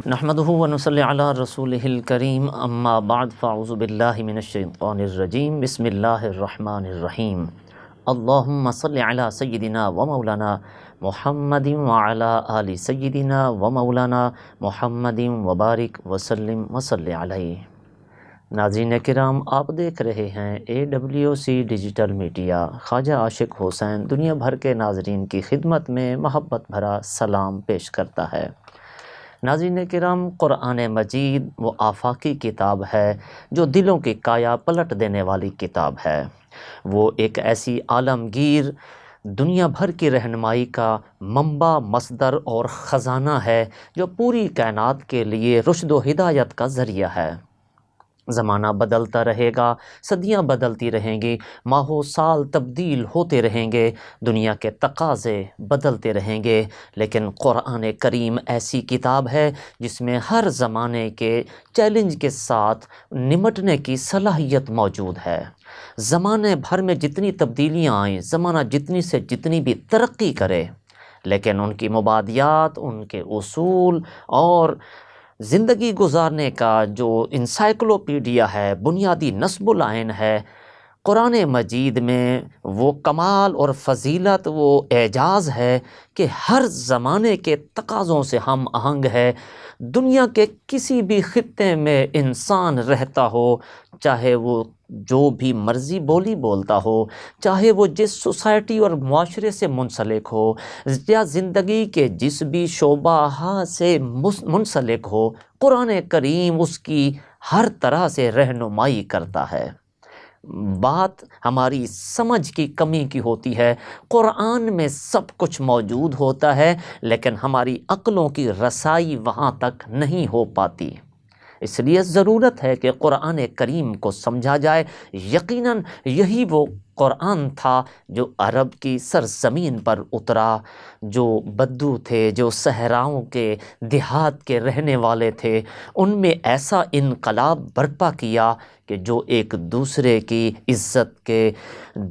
نحمده ونصلی علی رسولہ الکریم اما بعد فاعوذ باللہ من الشیطان الرجیم بسم اللہ الرحمن الرحیم اللہم صلی علی سیدنا و مولانا محمد وعلی آل سیدنا و مولانا محمد وبارک وسلم وصلی علیہ۔ ناظرین کرام، آپ دیکھ رہے ہیں AWC ڈیجیٹل میڈیا۔ خواجہ عاشق حسین دنیا بھر کے ناظرین کی خدمت میں محبت بھرا سلام پیش کرتا ہے۔ ناظرین کرام، قرآن مجید وہ آفاقی کتاب ہے جو دلوں کی کایا پلٹ دینے والی کتاب ہے۔ وہ ایک ایسی عالمگیر دنیا بھر کی رہنمائی کا منبع، مصدر اور خزانہ ہے جو پوری کائنات کے لیے رشد و ہدایت کا ذریعہ ہے۔ زمانہ بدلتا رہے گا، صدیاں بدلتی رہیں گی، ماہ و سال تبدیل ہوتے رہیں گے، دنیا کے تقاضے بدلتے رہیں گے، لیکن قرآن کریم ایسی کتاب ہے جس میں ہر زمانے کے چیلنج کے ساتھ نمٹنے کی صلاحیت موجود ہے۔ زمانے بھر میں جتنی تبدیلیاں آئیں، زمانہ جتنی سے جتنی بھی ترقی کرے، لیکن ان کی مبادیات، ان کے اصول اور زندگی گزارنے کا جو انسائکلوپیڈیا ہے، بنیادی نصب العین ہے، قرآن مجید میں وہ کمال اور فضیلت، وہ اعجاز ہے کہ ہر زمانے کے تقاضوں سے ہم آہنگ ہے۔ دنیا کے کسی بھی خطے میں انسان رہتا ہو، چاہے وہ جو بھی مرضی بولی بولتا ہو، چاہے وہ جس سوسائٹی اور معاشرے سے منسلک ہو، یا زندگی کے جس بھی شعبہ سے منسلک ہو، قرآن کریم اس کی ہر طرح سے رہنمائی کرتا ہے۔ بات ہماری سمجھ کی کمی کی ہوتی ہے۔ قرآن میں سب کچھ موجود ہوتا ہے، لیکن ہماری عقلوں کی رسائی وہاں تک نہیں ہو پاتی۔ اس لیے ضرورت ہے کہ قرآن کریم کو سمجھا جائے۔ یقیناً یہی وہ قرآن تھا جو عرب کی سرزمین پر اترا، جو بدو تھے، جو صحراؤں کے دیہات کے رہنے والے تھے، ان میں ایسا انقلاب برپا کیا کہ جو ایک دوسرے کی عزت کے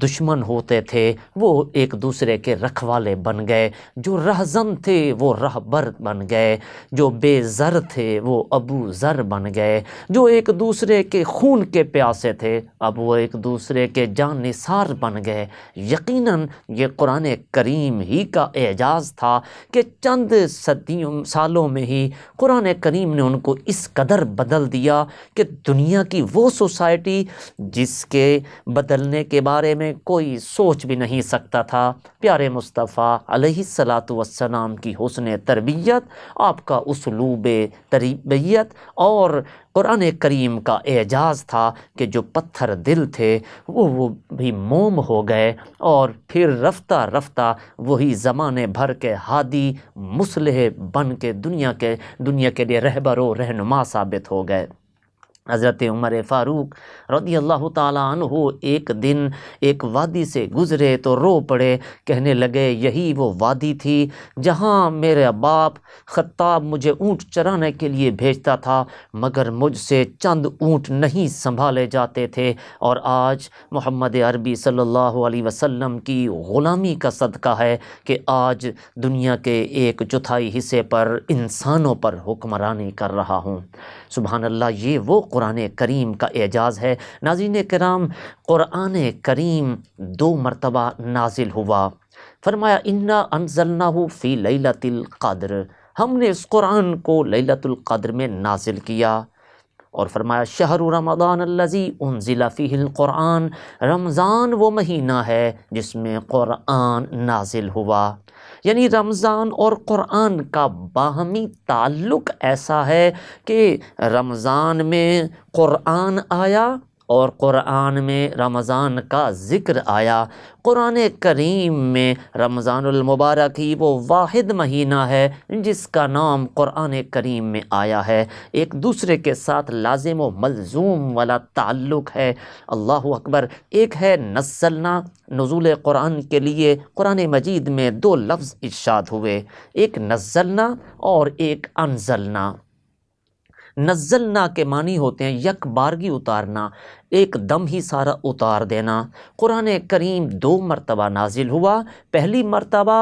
دشمن ہوتے تھے وہ ایک دوسرے کے رکھوالے بن گئے، جو رہزن تھے وہ رہبر بن گئے، جو بے زر تھے وہ ابو ذر بن گئے، جو ایک دوسرے کے خون کے پیاسے تھے اب وہ ایک دوسرے کے جان نثار بن گئے۔ یقیناً یہ قرآن کریم ہی کا اعجاز تھا کہ چند سالوں میں ہی قرآن کریم نے ان کو اس قدر بدل دیا کہ دنیا کی وہ سوسائٹی جس کے بدلنے کے بارے میں کوئی سوچ بھی نہیں سکتا تھا، پیارے مصطفیٰ علیہ الصلاۃ والسلام کی حسن تربیت، آپ کا اسلوب تربیت اور قرآن کریم کا اعجاز تھا کہ جو پتھر دل تھے وہ بھی موم ہو گئے، اور پھر رفتہ رفتہ وہی زمانے بھر کے ہادی مصلح بن کے دنیا کے لیے رہبر و رہنما ثابت ہو گئے۔ حضرت عمر فاروق رضی اللہ تعالیٰ عنہ ایک دن ایک وادی سے گزرے تو رو پڑے، کہنے لگے یہی وہ وادی تھی جہاں میرے باپ خطاب مجھے اونٹ چرانے کے لیے بھیجتا تھا، مگر مجھ سے چند اونٹ نہیں سنبھالے جاتے تھے، اور آج محمد عربی صلی اللہ علیہ وسلم کی غلامی کا صدقہ ہے کہ آج دنیا کے 1/4 حصے پر انسانوں پر حکمرانی کر رہا ہوں۔ سبحان اللہ، یہ وہ قرآن کریم کا اعجاز ہے۔ ناظرین کرام، قرآن کریم 2 مرتبہ نازل ہوا۔ فرمایا انا انزلناہ فی لیلۃ القدر، ہم نے اس قرآن کو لیلۃ القدر میں نازل کیا، اور فرمایا شہر رمضان الذی انزل فیہ القرآن، رمضان وہ مہینہ ہے جس میں قرآن نازل ہوا۔ یعنی رمضان اور قرآن کا باہمی تعلق ایسا ہے کہ رمضان میں قرآن آیا اور قرآن میں رمضان کا ذکر آیا۔ قرآن کریم میں رمضان المبارک ہی وہ واحد مہینہ ہے جس کا نام قرآن کریم میں آیا ہے، ایک دوسرے کے ساتھ لازم و ملزوم والا تعلق ہے۔ اللہ اکبر۔ ایک ہے نزلنا، نزول قرآن کے لیے قرآن مجید میں 2 لفظ ارشاد ہوئے، ایک نزلنا اور ایک انزلنا۔ نزلنا کے معنی ہوتے ہیں یک بارگی اتارنا، ایک دم ہی سارا اتار دینا۔ قرآن کریم 2 مرتبہ نازل ہوا۔ پہلی مرتبہ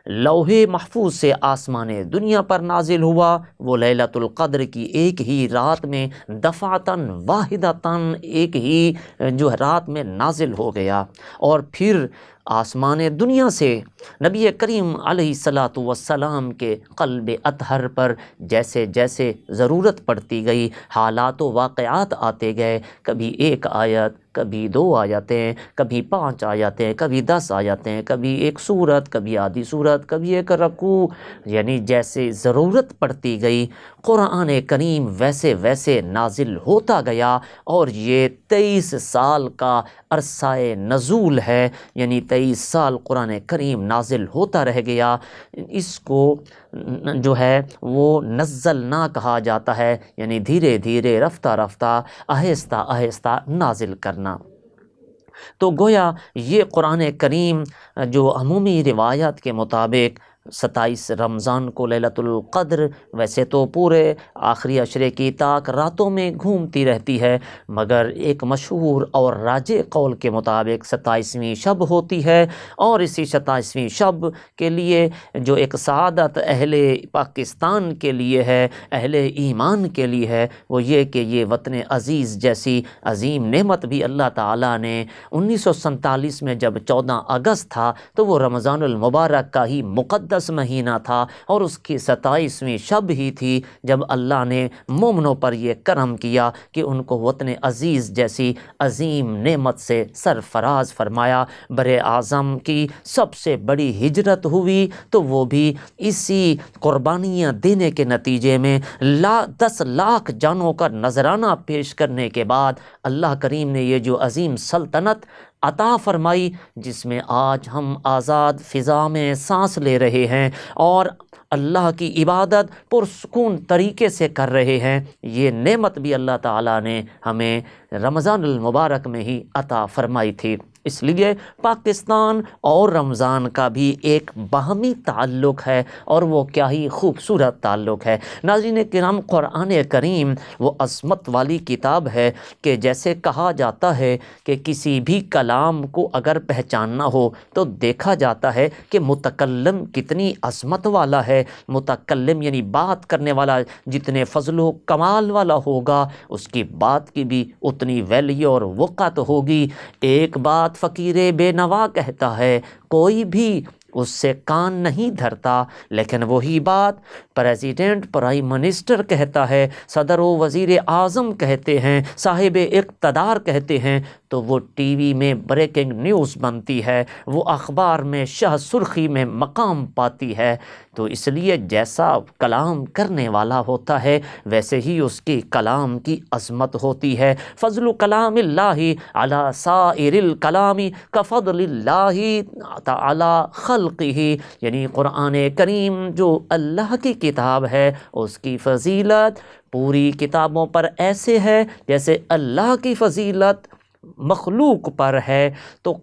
لوح محفوظ سے آسمان دنیا پر نازل ہوا، وہ لیلۃ القدر کی ایک ہی رات میں دفعتاً واحدتاً ایک ہی جو رات میں نازل ہو گیا، اور پھر آسمان دنیا سے نبی کریم علیہ الصلاۃ والسلام کے قلب اطہر پر جیسے جیسے ضرورت پڑتی گئی، حالات و واقعات آتے گئے، کبھی ایک آیت، کبھی 2 آیتیں، کبھی 5 آیتیں، کبھی 10 آیتیں، کبھی ایک سورت، کبھی آدھی سورت، کبھی ایک رکوع، یعنی جیسے ضرورت پڑتی گئی قرآن کریم ویسے ویسے نازل ہوتا گیا، اور یہ 23 سال کا عرصہ نزول ہے، یعنی 23 سال قرآن کریم نازل ہوتا رہ گیا۔ اس کو جو ہے وہ نزلنا کہا جاتا ہے، یعنی دھیرے دھیرے رفتہ رفتہ آہستہ آہستہ نازل کرنا۔ تو گویا یہ قرآن کریم جو عمومی روایات کے مطابق 27 رمضان کو لیلۃ القدر، ویسے تو پورے آخری عشرے کی طاق راتوں میں گھومتی رہتی ہے، مگر ایک مشہور اور راجح قول کے مطابق 27ویں شب ہوتی ہے، اور اسی 27ویں شب کے لیے جو ایک سعادت اہل پاکستان کے لیے ہے، اہل ایمان کے لیے ہے، وہ یہ کہ یہ وطن عزیز جیسی عظیم نعمت بھی اللہ تعالیٰ نے 1947 میں جب 14 اگست تھا تو وہ رمضان المبارک کا ہی مقدس مہینہ تھا، اور اس کی 27ویں شب ہی تھی جب اللہ نے مومنوں پر یہ کرم کیا کہ ان کو وطن عزیز جیسی عظیم نعمت سے سرفراز فرمایا۔ بر اعظم کی سب سے بڑی ہجرت ہوئی تو وہ بھی اسی قربانیاں دینے کے نتیجے میں 10 لاکھ جانوں کا نذرانہ پیش کرنے کے بعد اللہ کریم نے یہ جو عظیم سلطنت عطا فرمائی، جس میں آج ہم آزاد فضا میں سانس لے رہے ہیں اور اللہ کی عبادت پرسکون طریقے سے کر رہے ہیں، یہ نعمت بھی اللہ تعالیٰ نے ہمیں رمضان المبارک میں ہی عطا فرمائی تھی۔ اس لیے پاکستان اور رمضان کا بھی ایک باہمی تعلق ہے، اور وہ کیا ہی خوبصورت تعلق ہے۔ ناظرین کرام، قرآن کریم وہ عظمت والی کتاب ہے کہ جیسے کہا جاتا ہے کہ کسی بھی کلام کو اگر پہچاننا ہو تو دیکھا جاتا ہے کہ متکلم کتنی عظمت والا ہے۔ متکلم یعنی بات کرنے والا جتنے فضل و کمال والا ہوگا، اس کی بات کی بھی اتنی ویلیو اور وقت ہوگی۔ ایک بات فقیر بے نوا کہتا ہے، کوئی بھی اس سے کان نہیں دھرتا، لیکن وہی بات پریزیڈنٹ، پرائم منسٹر کہتا ہے، صدر و وزیر اعظم کہتے ہیں، صاحب اقتدار کہتے ہیں، تو وہ ٹی وی میں بریکنگ نیوز بنتی ہے، وہ اخبار میں شہ سرخی میں مقام پاتی ہے۔ تو اس لیے جیسا کلام کرنے والا ہوتا ہے ویسے ہی اس کی کلام کی عظمت ہوتی ہے۔ فضل کلام اللہ علی سائر الکلام کفضل اللہ تعالی خلقہ، یعنی قرآن کریم جو اللہ کی کتاب ہے اس کی فضیلت پوری کتابوں پر ایسے ہے جیسے اللہ کی فضیلت مخلوق پر ہے۔ تو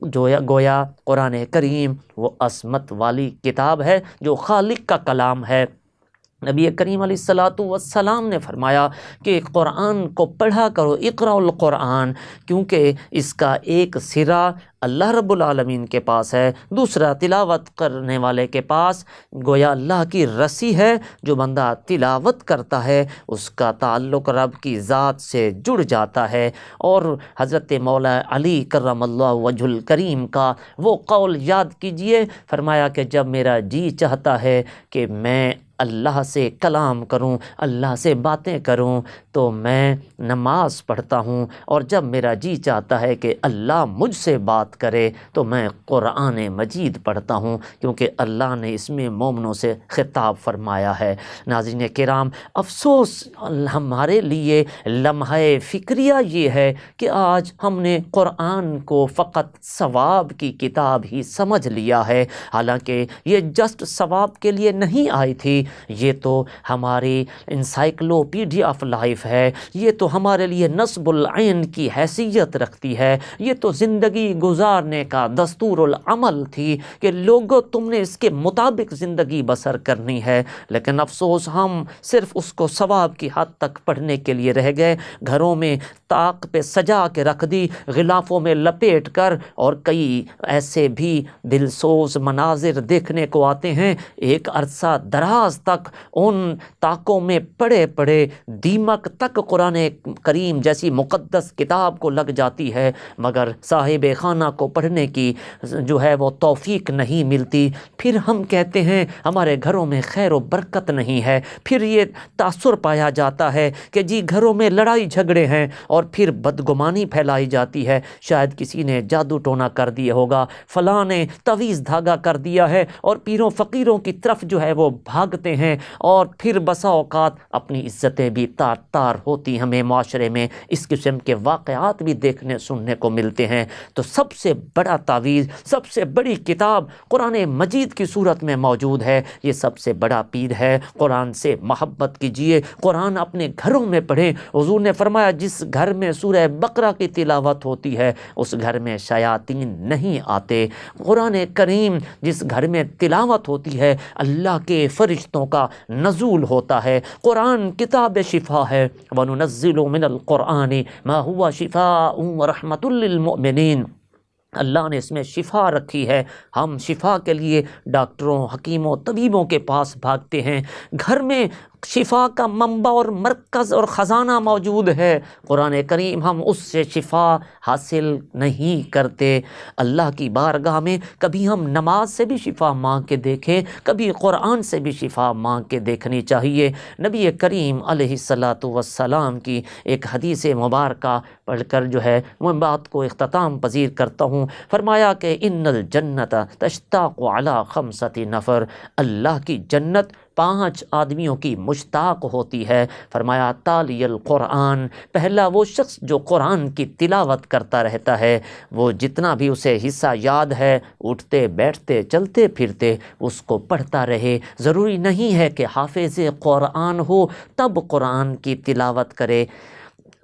گویا قرآن کریم وہ عظمت والی کتاب ہے جو خالق کا کلام ہے۔ نبی کریم علیہ الصلاۃ والسلام نے فرمایا کہ قرآن کو پڑھا کرو، اقرأ القرآن، کیونکہ اس کا ایک سرا اللہ رب العالمین کے پاس ہے، دوسرا تلاوت کرنے والے کے پاس۔ گویا اللہ کی رسی ہے، جو بندہ تلاوت کرتا ہے اس کا تعلق رب کی ذات سے جڑ جاتا ہے۔ اور حضرت مولا علی کرم اللہ وجہ الکریم کا وہ قول یاد کیجئے، فرمایا کہ جب میرا جی چاہتا ہے کہ میں اللہ سے کلام کروں، اللہ سے باتیں کروں، تو میں نماز پڑھتا ہوں، اور جب میرا جی چاہتا ہے کہ اللہ مجھ سے بات کرے تو میں قرآن مجید پڑھتا ہوں، کیونکہ اللہ نے اس میں مومنوں سے خطاب فرمایا ہے۔ ناظرین کرام، افسوس ہمارے لیے لمحہ فکریہ یہ ہے کہ آج ہم نے قرآن کو فقط ثواب کی کتاب ہی سمجھ لیا ہے، حالانکہ یہ جسٹ ثواب کے لیے نہیں آئی تھی، یہ تو ہماری انسائکلوپیڈیا آف لائف ہے، یہ تو ہمارے لیے نصب العین کی حیثیت رکھتی ہے، یہ تو زندگی گزارنے کا دستور العمل تھی کہ لوگوں تم نے اس کے مطابق زندگی بسر کرنی ہے۔ لیکن افسوس ہم صرف اس کو ثواب کی حد تک پڑھنے کے لیے رہ گئے، گھروں میں طاق پہ سجا کے رکھ دی، غلافوں میں لپیٹ کر، اور کئی ایسے بھی دلسوز مناظر دیکھنے کو آتے ہیں، ایک عرصہ دراز تک ان طاقوں میں پڑے پڑے دیمک تک قرآن کریم جیسی مقدس کتاب کو لگ جاتی ہے، مگر صاحب خانہ کو پڑھنے کی جو ہے وہ توفیق نہیں ملتی۔ پھر ہم کہتے ہیں ہمارے گھروں میں خیر و برکت نہیں ہے، پھر یہ تاثر پایا جاتا ہے کہ جی گھروں میں لڑائی جھگڑے ہیں، اور پھر بدگمانی پھیلائی جاتی ہے، شاید کسی نے جادو ٹونا کر دیا ہوگا، فلاں نے تویز دھاگا کر دیا ہے، اور پیروں فقیروں کی طرف جو ہے وہ بھاگتے ہیں، اور پھر بسا اوقات اپنی عزتیں بھی تار تار ہوتی ہمیں معاشرے میں اس قسم کے واقعات بھی دیکھنے سننے کو ملتے ہیں۔ تو سب سے بڑا تعویذ، سب سے بڑی کتاب قرآن مجید کی صورت میں موجود ہے، یہ سب سے بڑا پیر ہے۔ قرآن سے محبت کیجئے، قرآن اپنے گھروں میں پڑھیں۔ حضور نے فرمایا جس گھر میں سورہ بقرہ کی تلاوت ہوتی ہے اس گھر میں شیاطین نہیں آتے۔ قرآن کریم جس گھر میں تلاوت ہوتی ہے اللہ کے فرشتوں کا نزول ہوتا ہے۔ قرآن کتاب شفا ہے، وَنُنَزِّلُ مِنَ الْقُرْآنِ مَا هُوَ شِفَاءٌ وَرَحْمَةٌ لِّلْمُؤْمِنِينَ، اللہ نے اس میں شفا رکھی ہے۔ ہم شفا کے لیے ڈاکٹروں، حکیموں، طبیبوں کے پاس بھاگتے ہیں، گھر میں شفا کا منبع اور مرکز اور خزانہ موجود ہے، قرآن کریم ہم اس سے شفا حاصل نہیں کرتے۔ اللہ کی بارگاہ میں کبھی ہم نماز سے بھی شفا مانگ کے دیکھیں، کبھی قرآن سے بھی شفا مانگ کے دیکھنی چاہیے۔ نبی کریم علیہ السلام کی ایک حدیث مبارکہ پڑھ کر جو ہے میں بات کو اختتام پذیر کرتا ہوں۔ فرمایا کہ ان الجنت تشتاق علی 5 نفر، اللہ کی جنت 5 آدمیوں کی مشتاق ہوتی ہے۔ فرمایا تالی القرآن، پہلا وہ شخص جو قرآن کی تلاوت کرتا رہتا ہے، وہ جتنا بھی اسے حصہ یاد ہے اٹھتے بیٹھتے چلتے پھرتے اس کو پڑھتا رہے۔ ضروری نہیں ہے کہ حافظ قرآن ہو تب قرآن کی تلاوت کرے۔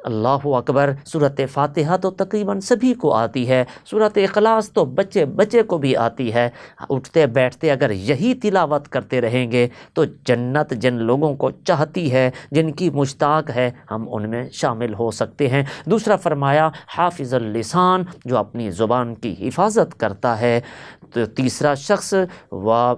اللہ اکبر، سورۃ فاتحہ تو تقریباً سبھی کو آتی ہے، سورۃ اخلاص تو بچے بچے کو بھی آتی ہے۔ اٹھتے بیٹھتے اگر یہی تلاوت کرتے رہیں گے تو جنت جن لوگوں کو چاہتی ہے، جن کی مشتاق ہے، ہم ان میں شامل ہو سکتے ہیں۔ دوسرا فرمایا حافظ اللسان، جو اپنی زبان کی حفاظت کرتا ہے۔ تو تیسرا شخص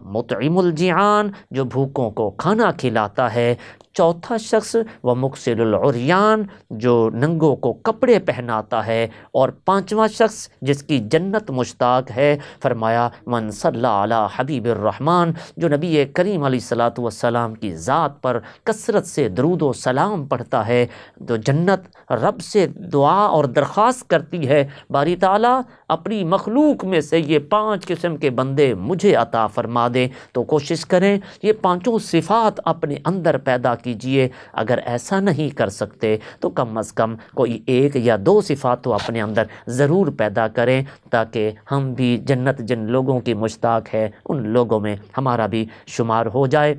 مطعم الجیعان، جو بھوکوں کو کھانا کھلاتا ہے۔ چوتھا شخص مکسل العریان، جو ننگوں کو کپڑے پہناتا ہے۔ اور 5واں شخص جس کی جنت مشتاق ہے، فرمایا من صلی علی حبیب الرحمن، جو نبی کریم علیہ السلام کی ذات پر کثرت سے درود و سلام پڑھتا ہے، تو جنت رب سے دعا اور درخواست کرتی ہے باری تعالیٰ اپنی مخلوق میں سے یہ 5 قسم کے بندے مجھے عطا فرما دیں۔ تو کوشش کریں یہ 5 صفات اپنے اندر پیدا کیجئے۔ اگر ایسا نہیں کر سکتے تو کم از کم کوئی 1 یا 2 صفات تو اپنے اندر ضرور پیدا کریں، تاکہ ہم بھی جنت جن لوگوں کی مشتاق ہے ان لوگوں میں ہمارا بھی شمار ہو جائے۔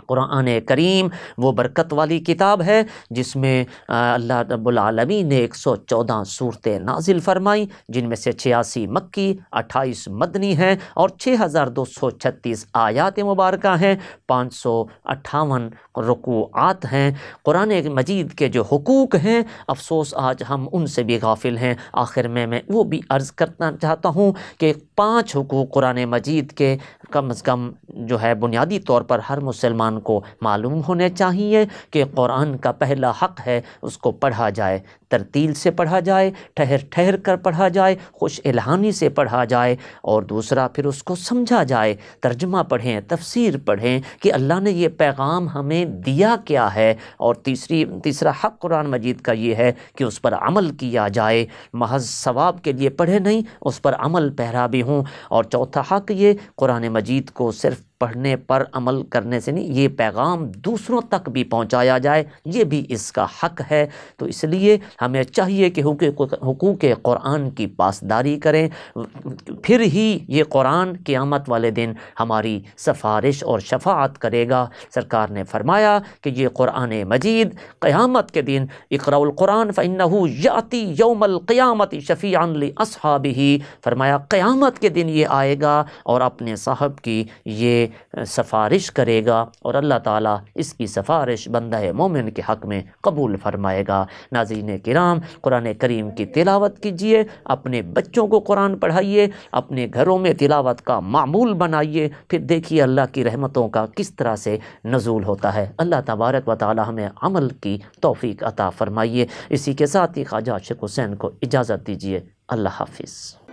قرآن کریم وہ برکت والی کتاب ہے جس میں اللہ رب العالمین نے 114 صورتیں نازل فرمائیں، جن میں سے 86 مکی، 28 مدنی ہیں، اور 6236 آیات مبارکہ ہیں، 558 رکوعات ہیں۔ قرآن مجید کے جو حقوق ہیں، افسوس آج ہم ان سے بھی غافل ہیں۔ آخر میں وہ بھی عرض کرنا چاہتا ہوں کہ 5 حقوق قرآن مجید کے کم از کم جو ہے بنیادی طور پر ہر مسلمان کو معلوم ہونے چاہیے کہ قرآن کا پہلا حق ہے اس کو پڑھا جائے، ترتیل سے پڑھا جائے، ٹھہر ٹھہر کر پڑھا جائے، خوش الہانی سے پڑھا جائے، اور دوسرا پھر اس کو سمجھا جائے، ترجمہ پڑھیں، تفسیر پڑھیں کہ اللہ نے یہ پیغام ہمیں دیا کیا ہے۔ اور تیسرا حق قرآن مجید کا یہ ہے کہ اس پر عمل کیا جائے، محض ثواب کے لیے پڑھے نہیں، اس پر عمل پیرا بھی ہوں۔ اور چوتھا حق یہ قرآن مجید کو صرف پڑھنے پر عمل کرنے سے نہیں، یہ پیغام دوسروں تک بھی پہنچایا جائے، یہ بھی اس کا حق ہے۔ تو اس لیے ہمیں چاہیے کہ حقوق قرآن کی پاسداری کریں، پھر ہی یہ قرآن قیامت والے دن ہماری سفارش اور شفاعت کرے گا۔ سرکار نے فرمایا کہ یہ قرآن مجید قیامت کے دن اقرأوا القرآن فإنه یأتی یوم القیامت شفیعا لأصحابہ، فرمایا قیامت کے دن یہ آئے گا اور اپنے صاحب کی یہ سفارش کرے گا، اور اللہ تعالیٰ اس کی سفارش بندہ مومن کے حق میں قبول فرمائے گا۔ ناظرین کرام، قرآن کریم کی تلاوت کیجئے، اپنے بچوں کو قرآن پڑھائیے، اپنے گھروں میں تلاوت کا معمول بنائیے، پھر دیکھیے اللہ کی رحمتوں کا کس طرح سے نزول ہوتا ہے۔ اللہ تبارک و تعالی ہمیں عمل کی توفیق عطا فرمائیے۔ اسی کے ساتھ ہی خواجہ عاشق حسین کو اجازت دیجیے۔ اللہ حافظ۔